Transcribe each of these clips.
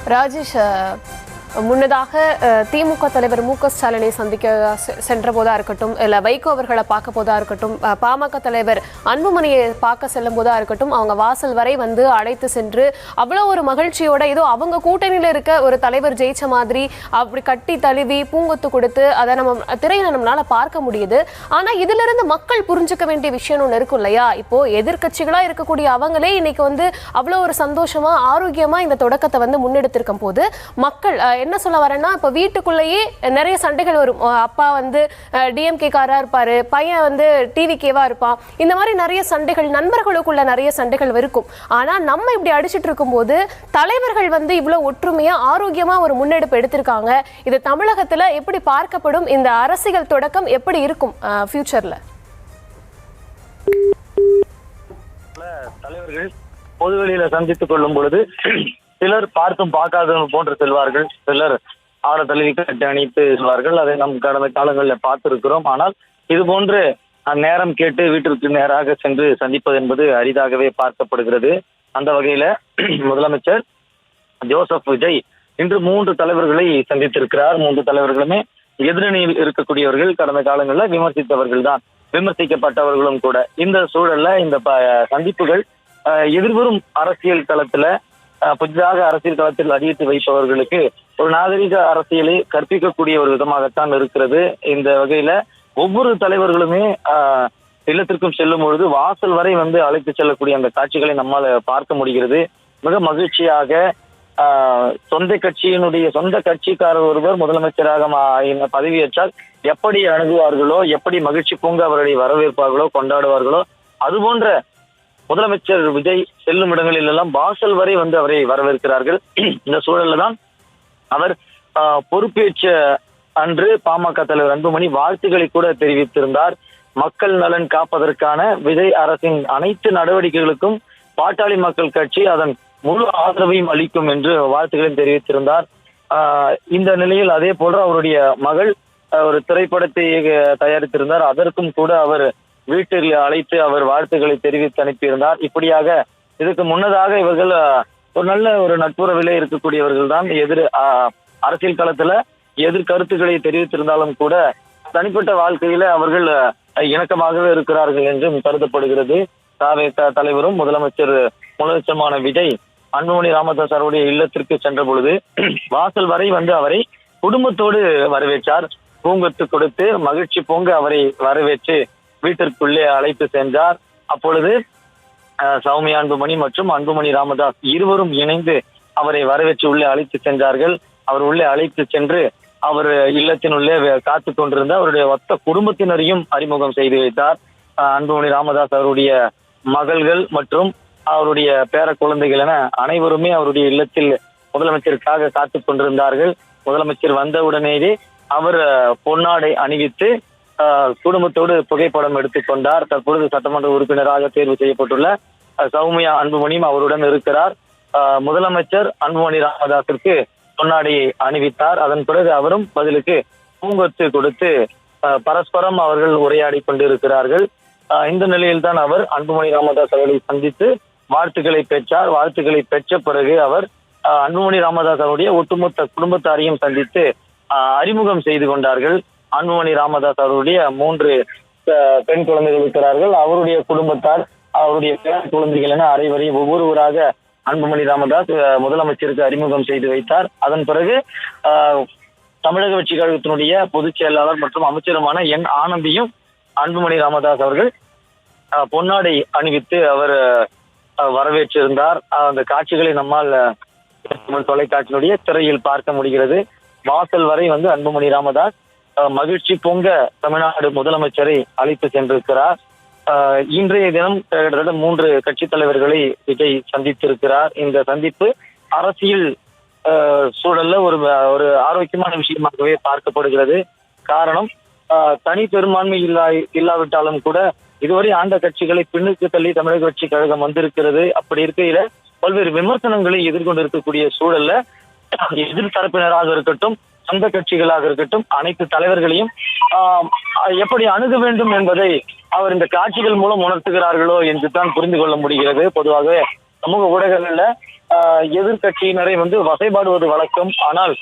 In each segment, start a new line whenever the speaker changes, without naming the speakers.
ராஜேஷ், முன்னதாக திமுக தலைவர் மு.க.ஸ்டாலினை சந்திக்க சென்ற போதா இருக்கட்டும், இல்லை வைகோ அவர்களை பார்க்க போதா இருக்கட்டும், பாமக தலைவர் அன்புமணியை பார்க்க செல்லும் போதா இருக்கட்டும், அவங்க வாசல் வரை வந்து அழைத்து சென்று அவ்வளோ ஒரு மகிழ்ச்சியோட ஏதோ அவங்க கூட்டணியில் இருக்க ஒரு தலைவர் ஜெயிச்ச மாதிரி அப்படி கட்டி தழுவி பூங்கொத்து கொடுத்து அதை நம்ம திரையில நம்மளால பார்க்க முடியுது. ஆனால் இதுல இருந்து மக்கள் புரிஞ்சுக்க வேண்டிய விஷயம் ஒன்று இருக்கும் இல்லையா? இப்போ எதிர்கட்சிகளா இருக்கக்கூடிய அவங்களே இன்னைக்கு வந்து அவ்வளோ ஒரு சந்தோஷமா ஆரோக்கியமா இந்த தொடக்கத்தை வந்து முன்னெடுத்திருக்கும் போது மக்கள் என்ன சொல்ல வரேன்னா, இப்போ வீட்டுக்குள்ளேயே நிறைய சண்டைகள் வரும். அப்பா வந்து டிஎம்கே காரா இருப்பாரு, பையன் வந்து டிவிகேவா இருப்பான். இந்த மாதிரி நிறைய சண்டைகள், நண்பர்களுக்குள்ள நிறைய சண்டைகள் இருக்கும். ஆனா நம்ம இப்படி அடிச்சுட்டு இருக்கும் போது தலைவர்கள் வந்து இவ்வளவு ஒற்றுமையா ஆரோக்கியமா ஒரு முன்னெடுப்பு எடுத்திருக்காங்க. இது தமிழகத்துல எப்படி பார்க்கப்படும்? இந்த அரசியல் தொடக்கம் எப்படி இருக்கும் ஃபியூச்சர்ல?
தலைவர்கள் பொதுவெளியில சந்தித்துக் கொள்ளும் பொழுது சிலர் பார்த்தும் பார்க்காதவர்கள் போன்று செல்வார்கள், சிலர் ஆற தழுவி கட்டி அணித்து செல்வார்கள். அதை நாம் கடந்த காலங்களில் பார்த்திருக்கிறோம். ஆனால் இது போன்று நேரம் கேட்டு வீட்டிற்கு நேராக சென்று சந்திப்பது என்பது அரிதாகவே பார்க்கப்படுகிறது. அந்த வகையில முதலமைச்சர் ஜோசப் விஜய் இன்று 3 தலைவர்களை சந்தித்திருக்கிறார். 3 தலைவர்களுமே எதிரணியில் இருக்கக்கூடியவர்கள், கடந்த காலங்களில் விமர்சித்தவர்கள் தான், விமர்சிக்கப்பட்டவர்களும் கூட. இந்த சூழல்ல இந்த சந்திப்புகள் எதிர்வரும் அரசியல் களத்துல புதிதாக அரசியல் களத்தில் அடியெடுத்து வைப்பவர்களுக்கு ஒரு நாகரிக அரசியலை கற்பிக்கக்கூடிய ஒரு விதமாகத்தான் இருக்கிறது. இந்த வகையில ஒவ்வொரு தலைவர்களுமே இல்லத்திற்கும் செல்லும் பொழுது வாசல் வரை வந்து அழைத்து செல்லக்கூடிய அந்த காட்சிகளை நம்மால் பார்க்க முடிகிறது. மிக மகிழ்ச்சியாக சொந்த கட்சிக்காரர் ஒருவர் முதலமைச்சராக பதவியேற்றால் எப்படி அணுகுவார்களோ, எப்படி மகிழ்ச்சி பொங்க அவர்களை வரவேற்பார்களோ, கொண்டாடுவார்களோ, அதுபோன்ற முதலமைச்சர் விஜய் செல்லும் இடங்களில் எல்லாம் வாசல் வரை வந்து அவரை வரவேற்கிறார்கள். இந்த சூழல்ல தான் அவர் பொறுப்பேற்ற அன்று பாமக தலைவர் அன்புமணி வாழ்த்துக்களை கூட தெரிவித்திருந்தார். மக்கள் நலன் காப்பதற்கான விஜய் அரசின் அனைத்து நடவடிக்கைகளுக்கும் பாட்டாளி மக்கள் கட்சி அதன் முழு ஆதரவையும் அளிக்கும் என்று வாழ்த்துக்களையும் தெரிவித்திருந்தார். இந்த நிலையில் அதே போல அவருடைய மகள் ஒரு திரைப்படத்தை தயாரித்திருந்தார். அதற்கும் கூட அவர் வீட்டில் அழைத்து அவர் வாழ்த்துக்களை தெரிவித்து அனுப்பியிருந்தார். இப்படியாக இதுக்கு முன்னதாக இவர்கள் ஒரு நல்ல ஒரு நட்புறவிலே இருக்கக்கூடியவர்கள் தான். அரசியல் களத்துல கருத்துக்களை தெரிவித்திருந்தாலும் கூட தனிப்பட்ட வாழ்க்கையில அவர்கள் இணக்கமாகவே இருக்கிறார்கள் என்றும் கருதப்படுகிறது. தவேக தலைவரும் முதலமைச்சருமான விஜய் அன்புமணி ராமதாஸ் அவருடைய இல்லத்திற்கு சென்ற பொழுது வாசல் வரை வந்து அவரை குடும்பத்தோடு வரவேற்றார். பூங்கொத்து கொடுத்து மகிழ்ச்சி பொங்க அவரை வரவேற்று வீட்டிற்குள்ளே அழைத்து சென்றார். அப்பொழுது சௌமியா அன்புமணி மற்றும் அன்புமணி ராமதாஸ் இருவரும் இணைந்து அவரை வரவேற்று உள்ளே அழைத்து சென்றார்கள். அவர் உள்ளே அழைத்து சென்று அவர் இல்லத்தின் உள்ளே காத்து கொண்டிருந்த அவருடைய மொத்த குடும்பத்தினரையும் அறிமுகம் செய்து வைத்தார். அன்புமணி ராமதாஸ் அவருடைய மகள்கள் மற்றும் அவருடைய பேர குழந்தைகள் என அனைவருமே அவருடைய இல்லத்தில் முதலமைச்சருக்காக காத்து கொண்டிருந்தார்கள். முதலமைச்சர் வந்தவுடனேயே அவர் பொன்னாடை அணிவித்து குடும்பத்தோடு புகைப்படம் எடுத்துக்கொண்டார். தற்பொழுது சட்டமன்ற உறுப்பினராக தேர்வு செய்யப்பட்டுள்ள சௌமியா அன்புமணியும் அவருடன் இருக்கிறார். முதலமைச்சர் அன்புமணி ராமதாஸிற்கு பொன்னாடியை அணிவித்தார். அதன் பிறகு அவரும் பதிலுக்கு பூங்கொத்து கொடுத்து பரஸ்பரம் அவர்கள் உரையாடி கொண்டிருக்கிறார்கள். இந்த நிலையில் தான் அவர் அன்புமணி ராமதாஸ் அவர்களை சந்தித்து வாழ்த்துக்களை பெற்றார். வாழ்த்துக்களை பெற்ற பிறகு அவர் அன்புமணி ராமதாஸ் அவருடைய ஒட்டுமொத்த குடும்பத்தாரையும் சந்தித்து அறிமுகம் செய்து கொண்டார்கள். அன்புமணி ராமதாஸ் அவருடைய 3 பெண் குழந்தைகள் இருக்கிறார்கள். அவருடைய குடும்பத்தார், அவருடைய பேர குழந்தைகள் என அனைவரையும் ஒவ்வொருவராக அன்புமணி ராமதாஸ் முதலமைச்சருக்கு அறிமுகம் செய்து வைத்தார். அதன் பிறகு தமிழக வெற்றி கழகத்தினுடைய பொதுச் செயலாளர் மற்றும் அமைச்சருமான என் ஆனந்தியும் அன்புமணி ராமதாஸ் அவர்கள் பொன்னாடை அணிவித்து அவர் வரவேற்றிருந்தார். அந்த காட்சிகளை நம்மால் தொலைக்காட்சியினுடைய திரையில் பார்க்க முடிகிறது. வாசல் வரை வந்து அன்புமணி ராமதாஸ் மகிழ்ச்சி பொங்க தமிழ்நாடு முதலமைச்சரை அழைத்து சென்றிருக்கிறார். இன்றைய தினம் கிட்டத்தட்ட 3 கட்சி தலைவர்களை விஜய் சந்தித்திருக்கிறார். இந்த சந்திப்பு அரசியல் சூழல்ல ஒரு ஆரோக்கியமான விஷயமாகவே பார்க்கப்படுகிறது. காரணம், தனி பெரும்பான்மை இல்லாவிட்டாலும் கூட இதுவரை ஆண்ட கட்சிகளை பின்னுக்கு தள்ளி தமிழக கட்சி கழகம் வந்திருக்கிறது. அப்படி இருக்கையில பல்வேறு விமர்சனங்களை எதிர்கொண்டு இருக்கக்கூடிய சூழல்ல எதிர்த்தரப்பினராக இருக்கட்டும், சொந்த கட்சிகளாக இருக்கட்டும், அனைத்து தலைவர்களையும் எப்படி அணுக வேண்டும் என்பதை அவர் இந்த காட்சிகள் மூலம் உணர்த்துகிறார்களோ என்று தான் புரிந்து கொள்ள முடிகிறது. பொதுவாக சமூக ஊடகங்கள்ல எதிர்கட்சியினரை வசைபாடுவது வழக்கம். ஆனால்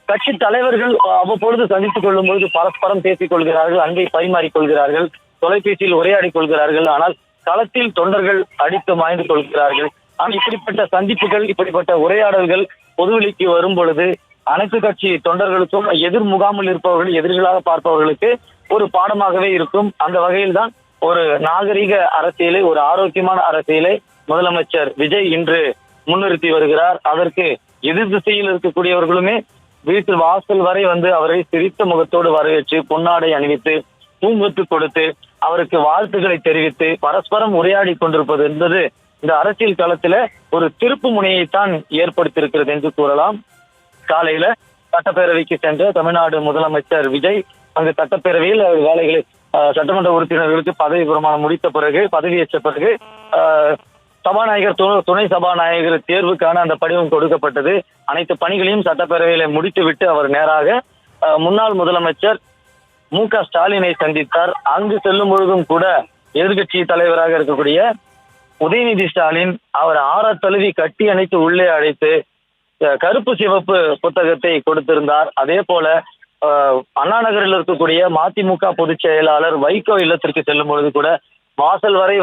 கட்சி தலைவர்கள் அவ்வப்பொழுது சந்தித்துக் கொள்ளும் பொழுது பரஸ்பரம் பேசிக் கொள்கிறார்கள், அன்பை பரிமாறிக் கொள்கிறார்கள், தொலைபேசியில் உரையாடிக் கொள்கிறார்கள். ஆனால் களத்தில் தொண்டர்கள் அடித்து மாய்ந்து கொள்கிறார்கள். ஆனால் இப்படிப்பட்ட சந்திப்புகள், இப்படிப்பட்ட உரையாடல்கள் பொதுவெளிக்கு வரும் பொழுது அனைத்து கட்சி தொண்டர்களுக்கும், எதிர் முகாமில் இருப்பவர்கள், எதிரிகளாக பார்ப்பவர்களுக்கு ஒரு பாடமாகவே இருக்கும். அந்த வகையில் தான் ஒரு நாகரிக அரசியலை, ஒரு ஆரோக்கியமான அரசியலை முதலமைச்சர் விஜய் இன்று முன்னிறுத்தி வருகிறார். அதற்கு எதிர் திசையில் இருக்கக்கூடியவர்களுமே வீட்டு வாசல் வரை அவரை சிரித்த முகத்தோடு வரவேற்று, பொன்னாடை அணிவித்து, பூங்கொத்து கொடுத்து, அவருக்கு வாழ்த்துக்களை தெரிவித்து பரஸ்பரம் உரையாடி கொண்டிருப்பது என்பது இந்த அரசியல் களத்துல ஒரு திருப்பு முனையைத்தான் ஏற்படுத்தியிருக்கிறது என்று கூறலாம். காலையில சட்டப்பேரவைக்கு சென்ற தமிழ்நாடு முதலமைச்சர் விஜய் அங்கு சட்டப்பேரவையில் வேலைகளை சட்டமன்ற உறுப்பினர்களுக்கு பதவி பிரமாணம் முடித்த பிறகு, பதவியேற்ற பிறகு சபாநாயகர், துணை சபாநாயகர் தேர்வுக்கான அந்த படிவம் கொடுக்கப்பட்டது. அனைத்து பணிகளையும் சட்டப்பேரவையில முடித்துவிட்டு அவர் நேராக முன்னாள் முதலமைச்சர் மு.க. ஸ்டாலினை சந்தித்தார். அங்கு செல்லும் பொழுதும் கூட எதிர்கட்சி தலைவராக இருக்கக்கூடிய உதயநிதி ஸ்டாலின் அவர் தழுவி கட்டி அணைத்து உள்ளே அழைத்து கருப்பு சிவப்பு புத்தகத்தை கொடுத்திருந்தார். அதே போல அண்ணா நகரில் இருக்கக்கூடிய மதிமுக பொதுச் செயலாளர் வைகோ இல்லத்திற்கு செல்லும் பொழுது கூட வாசல் வரை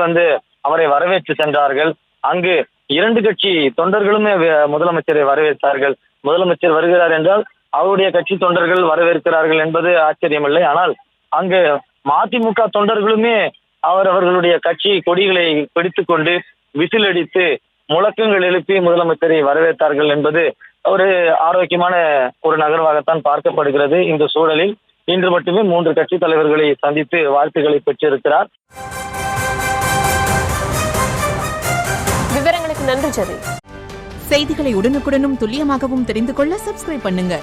அவரை வரவேற்று சென்றார்கள். அங்கு இரண்டு கட்சி தொண்டர்களுமே முதலமைச்சரை வரவேற்றார்கள். முதலமைச்சர் வருகிறார் என்றால் அவருடைய கட்சி தொண்டர்கள் வரவேற்கிறார்கள் என்பது ஆச்சரியமில்லை. ஆனால் அங்கு மதிமுக தொண்டர்களுமே அவர்களுடைய கட்சி கொடிகளை பிடித்துக் கொண்டு விசில் அடித்து முழக்கங்கள் எழுப்பி முதலமைச்சரை வரவேற்றார்கள் என்பது ஒரு ஆரோக்கியமான ஒரு நகர்வாகத்தான் பார்க்கப்படுகிறது. இந்த சூழலில் இன்று மட்டுமே 3 கட்சி தலைவர்களை சந்தித்து வாழ்த்துக்களை பெற்றிருக்கிறார்.
விவரங்களுக்கு நன்றி ஜெரி.
செய்திகளை உடனுக்குடனும் துல்லியமாகவும் தெரிந்து கொள்ள சப்ஸ்கிரைப் பண்ணுங்க.